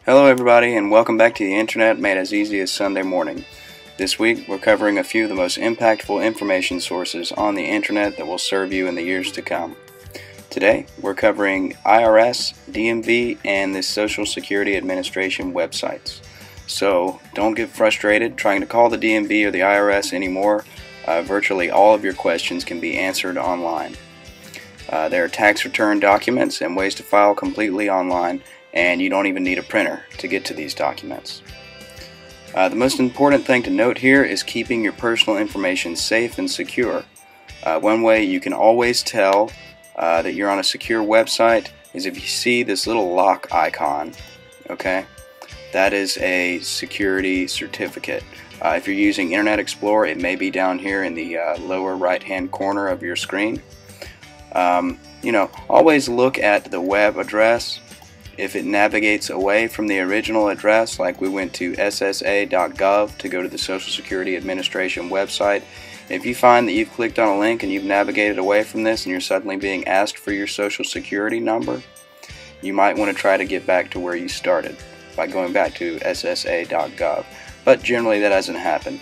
Hello everybody, and welcome back to the Internet made as easy as Sunday morning. This week we're covering a few of the most impactful information sources on the Internet that will serve you in the years to come. Today we're covering IRS, DMV, and the Social Security Administration websites. So don't get frustrated trying to call the DMV or the IRS anymore. Virtually all of your questions can be answered online. There are tax return documents and ways to file completely online, and you don't even need a printer to get to these documents. The most important thing to note here is keeping your personal information safe and secure. One way you can always tell that you're on a secure website is if you see this little lock icon. Okay, that is a security certificate. If you're using Internet Explorer, it may be down here in the lower right hand corner of your screen. Always look at the web address. If it navigates away from the original address, like we went to ssa.gov to go to the Social Security Administration website, if you find that you've clicked on a link and you've navigated away from this and you're suddenly being asked for your Social Security number, you might want to try to get back to where you started by going back to ssa.gov. But generally that doesn't happen.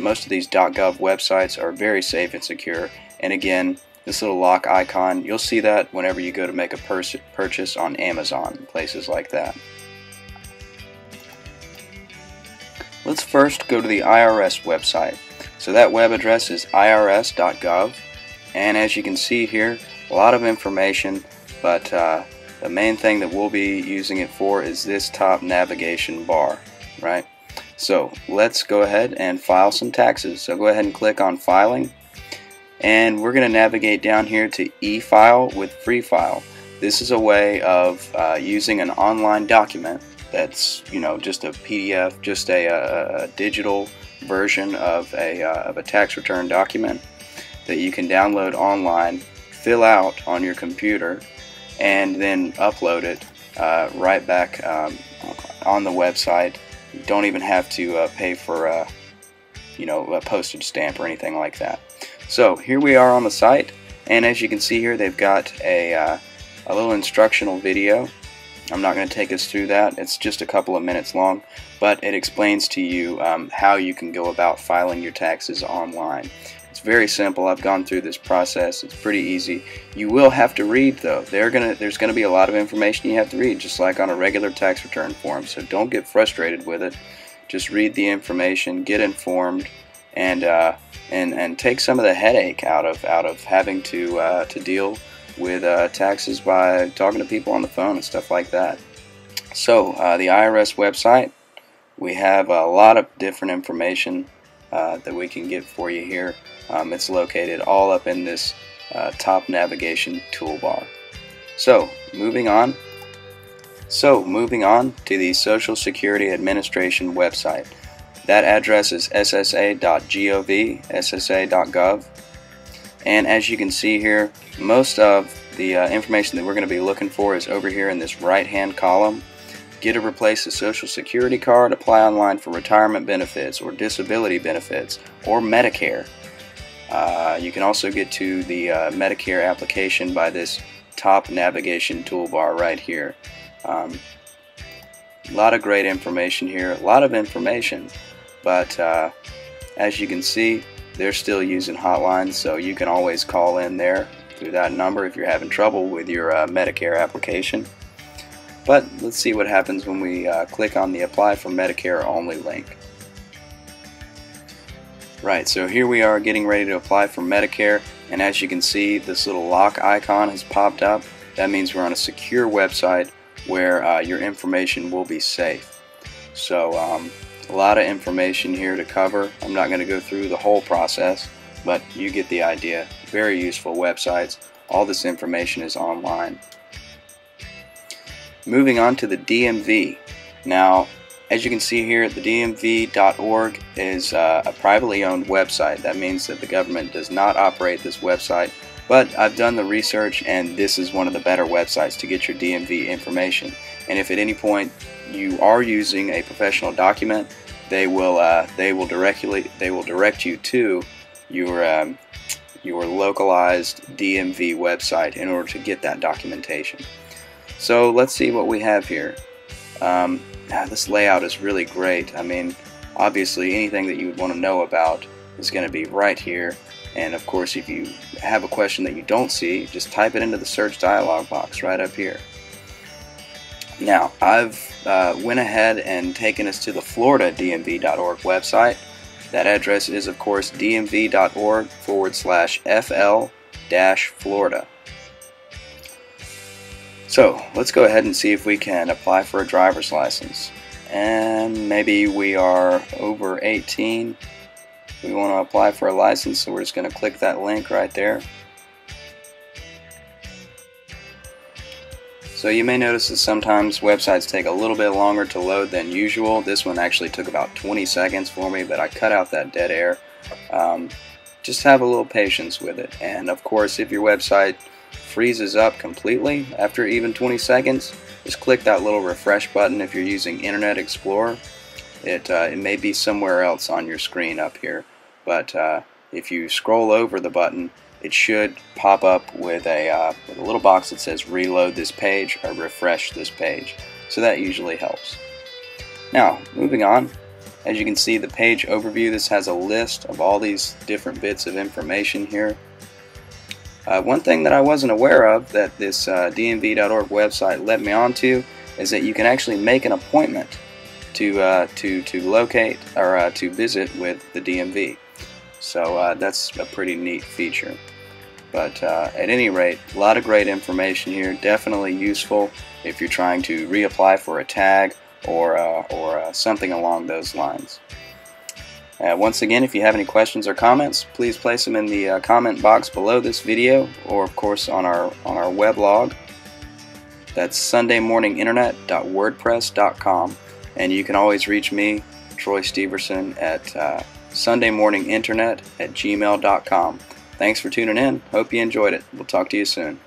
Most of these .gov websites are very safe and secure, and again, this little lock icon, you'll see that whenever you go to make a purchase on Amazon, places like that. Let's first go to the IRS website. So that web address is irs.gov, and as you can see here, a lot of information, but the main thing that we'll be using it for is this top navigation bar, right? So let's go ahead and file some taxes. So go ahead and click on filing. And we're going to navigate down here to e-file with free file. This is a way of using an online document that's, just a PDF, just a digital version of a tax return document that you can download online, fill out on your computer, and then upload it right back on the website. You don't even have to pay for a postage stamp or anything like that. So here we are on the site, and as you can see here, they've got a little instructional video. I'm not going to take us through that. It's just a couple of minutes long, but it explains to you how you can go about filing your taxes online. It's very simple. I've gone through this process. It's pretty easy. You will have to read, though. There's going to be a lot of information you have to read, just like on a regular tax return form. So don't get frustrated with it. Just read the information, get informed, and take some of the headache out of having to deal with taxes by talking to people on the phone and stuff like that. So the IRS website, we have a lot of different information that we can get for you here. It's located all up in this top navigation toolbar. So moving on to the Social Security Administration website. That address is ssa.gov, ssa.gov, and as you can see here, most of the information that we're going to be looking for is over here in this right hand column. Get to replace a Social Security card, apply online for retirement benefits or disability benefits or Medicare. You can also get to the Medicare application by this top navigation toolbar right here. A lot of great information here, a lot of information. But as you can see, they're still using hotlines, so you can always call in there through that number if you're having trouble with your Medicare application. But let's see what happens when we click on the Apply for Medicare Only link. Right, so here we are getting ready to apply for Medicare, and as you can see, this little lock icon has popped up. That means we're on a secure website where your information will be safe. So a lot of information here to cover. I'm not going to go through the whole process, but you get the idea. Very useful websites. All this information is online. Moving on to the DMV. Now, as you can see here, the DMV.org is a privately owned website. That means that the government does not operate this website, but I've done the research, and this is one of the better websites to get your DMV information. And if at any point you are using a professional document, they will direct you to your localized DMV website in order to get that documentation. So let's see what we have here. This layout is really great. I mean, obviously anything that you would want to know about is going to be right here, and of course if you have a question that you don't see, just type it into the search dialog box right up here. Now I've went ahead and taken us to the Florida DMV.org website. That address is of course dmv.org/FL-Florida. So let's go ahead and see if we can apply for a driver's license. And maybe we are over 18. We want to apply for a license, so we're just going to click that link right there. So you may notice that sometimes websites take a little bit longer to load than usual. This one actually took about 20 seconds for me, but I cut out that dead air. Just have a little patience with it. And of course, if your website freezes up completely after even 20 seconds, just click that little refresh button. If you're using Internet Explorer, it may be somewhere else on your screen up here, but if you scroll over the button, it should pop up with a little box that says reload this page or refresh this page. So that usually helps. Now, moving on, as you can see, the page overview, this has a list of all these different bits of information here. One thing that I wasn't aware of that this DMV.org website led me on to is that you can actually make an appointment to locate or to visit with the DMV. So that's a pretty neat feature. But at any rate, a lot of great information here. Definitely useful if you're trying to reapply for a tag or something along those lines. Once again, if you have any questions or comments, please place them in the comment box below this video, or of course on our weblog. That's sundaymorninginternet.wordpress.com, and you can always reach me, Troy Steverson, at sundaymorninginternet@gmail.com. Thanks for tuning in. Hope you enjoyed it. We'll talk to you soon.